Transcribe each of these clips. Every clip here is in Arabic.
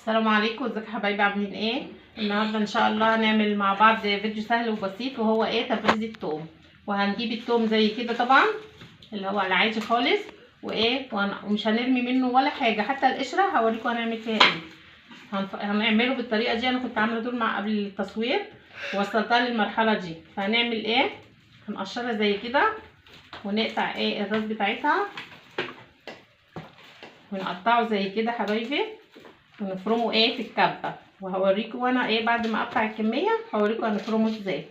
السلام عليكم، ازيكم يا حبايبي؟ عاملين ايه؟ النهارده ان شاء الله هنعمل مع بعض فيديو سهل وبسيط، وهو ايه؟ تفريز الثوم. وهنجيب الثوم زي كده طبعا، اللي هو العادي خالص، وايه ومش هنرمي منه ولا حاجه، حتى القشره هوريكم هنعمل فيها ايه. هنعمله بالطريقه دي. انا كنت عامله دول مع قبل التصوير ووصلتها للمرحله دي. فهنعمل ايه؟ هنقشرها زي كده ونقطع ايه الراس بتاعتها ونقطعه زي كده حبايبي، ونفرمه ايه في الكبه. وهوريكم وانا ايه بعد ما اقطع الكميه هوريكم هنفرمه ازاي.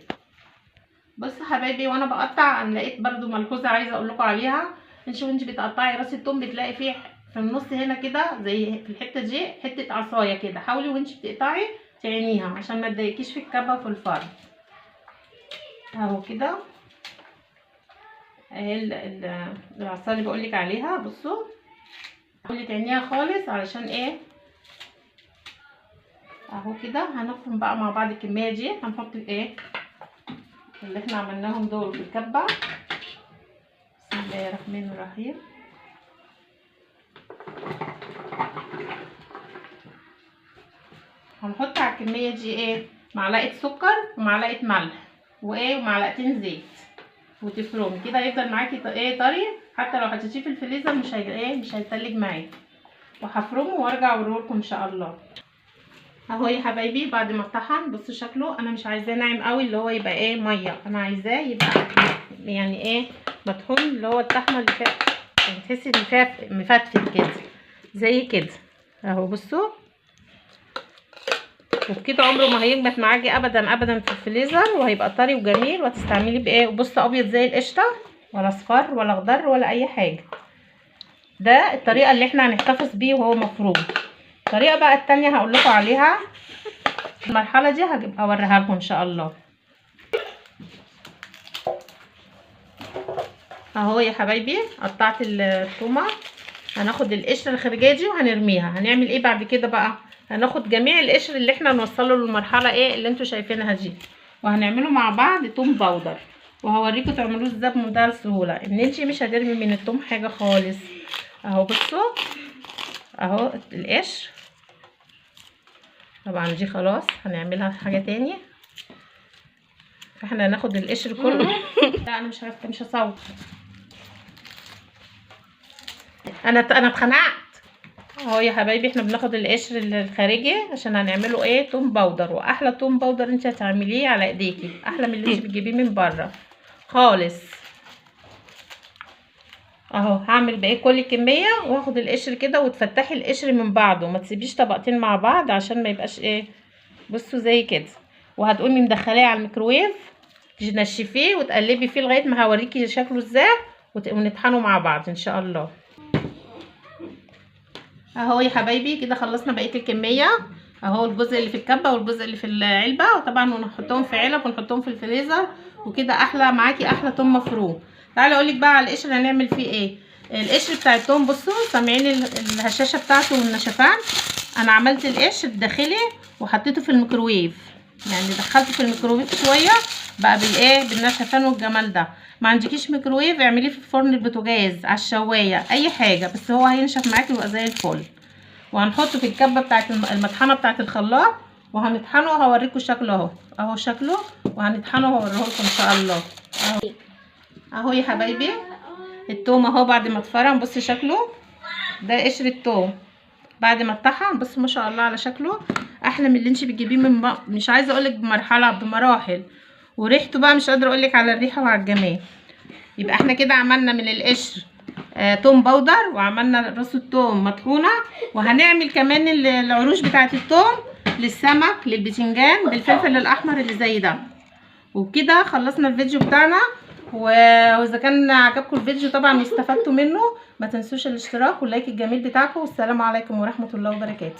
بصوا حبايبي، وانا بقطع انا لقيت برضو ملحوظه عايزه اقول لكم عليها. انت وانت بتقطعي راس الثوم بتلاقي فيه في النص هنا كده زي في الحته دي حته عصايه كده، حاولي وانت بتقطعي تعينيها عشان ما تضايقكيش في الكبه وفي الفرن. اهو كده اهي العصايه اللي بقولك عليها. بصوا حاولي تعينيها خالص علشان ايه. اهو كده هنفرم بقى مع بعض الكميه دي. هنحط ايه اللي احنا عملناهم دول في الكبه. بسم الله الرحمن الرحيم. هنحط على الكميه دي ايه؟ معلقه سكر ومعلقه ملح وايه ومعلقتين زيت، وتفرمي كده يفضل معاكي ايه طري. حتى لو حطيتيه في الفريزر مش مش هيتلج معاكي. وهفرمه وارجع اوريكم ان شاء الله. اهو يا حبايبي بعد ما اتطحن بصوا شكله. انا مش عايزاه ناعم قوي اللي هو يبقى ايه ميه، انا عايزاه يبقى يعني ايه مطحون، اللي هو الطحنه اللي فيها يعني تحسي ان فيها مفتفت كده زي كده. اهو بصوا، وبكده عمره ما هيجمد معاكي ابدا ابدا في الفريزر، وهيبقى طري وجميل وهتستعمليه بايه. وبصوا ابيض زي القشطه، ولا اصفر ولا اخضر ولا اي حاجه. ده الطريقه اللي احنا هنحتفظ بيه وهو مفروم. الطريقه بقى التانية هقول لكم عليها في المرحله دي، هبقى اوريها لكم ان شاء الله. اهو يا حبايبي قطعت الثومه. هناخد القشره الخارجيه دي وهنرميها. هنعمل ايه بعد كده بقى؟ هناخد جميع القشر اللي احنا نوصله للمرحله ايه اللي انتوا شايفينها دي، وهنعمله مع بعض توم باودر. وهوريكم تعملوه ازاي بمنتهى السهوله، ان انتي مش هترمي من الثوم حاجه خالص. اهو بصوا اهو القشر. طبعا دي خلاص هنعملها حاجه تاني، فاحنا هناخد القشر كله. لا انا مش هصوت. انا اتخنقت. اهو يا حبايبي احنا بناخد القشر الخارجي عشان هنعمله ايه توم باودر. واحلى توم باودر انت هتعمليه على ايديكي، احلى من اللي انت بتجيبيه من بره خالص. اهو هعمل باقي كل الكميه، واخد القشر كده وتفتحي القشر من بعضه، ما تسيبيش طبقتين مع بعض عشان ما يبقاش ايه. بصوا زي كده. وهتقومي مدخلاه على الميكروويف تنشفيه وتقلبي فيه لغايه ما هوريكي شكله ازاي، ونطحنه مع بعض ان شاء الله. اهو يا حبايبي كده خلصنا بقيه الكميه. اهو الجزء اللي في الكبه والجزء اللي في العلبه، وطبعا ونحطهم في علب ونحطهم في الفريزر، وكده احلى معاكي احلى توم مفروم. تعالي اقول لك بقى على القشر هنعمل فيه ايه. القشر بتاع التوم بصوا سامعين الهشاشه بتاعته والنشفان. انا عملت القشر الداخلي وحطيته في الميكروويف، يعني دخلته في الميكروويف شويه بقى بالايه بالنشفان والجمال ده. ما عندكيش ميكروويف اعمليه في فرن البوتاجاز على الشوايه اي حاجه، بس هو هينشف معاكي ويبقى زي الفل. وهنحطه في الكبه بتاعت المطحنه بتاعت الخلاط، وهنطحنه. هوريكم شكله اهو. اهو شكله، وهنطحنه وهوريه لكم ان شاء الله. اهو يا حبايبي التوم اهو بعد ما اتفرم. بصي شكله ده قشر التوم بعد ما اتطحن. بصوا ما شاء الله على شكله، احلى من اللي انت بتجيبيه من مش عايزه اقولك بمرحله بمراحل. وريحته بقى مش قادره اقولك على الريحه وعلى الجمال. يبقى احنا كده عملنا من القشر توم باودر، وعملنا راس التوم مطحونه، وهنعمل كمان العروش بتاعه التوم للسمك للبتنجان بالفلفل الاحمر اللي زي ده. وبكده خلصنا الفيديو بتاعنا. واذا كان عجبكم الفيديو طبعا واستفدتوا منه، ما تنسوش الاشتراك واللايك الجميل بتاعكم. والسلام عليكم ورحمه الله وبركاته.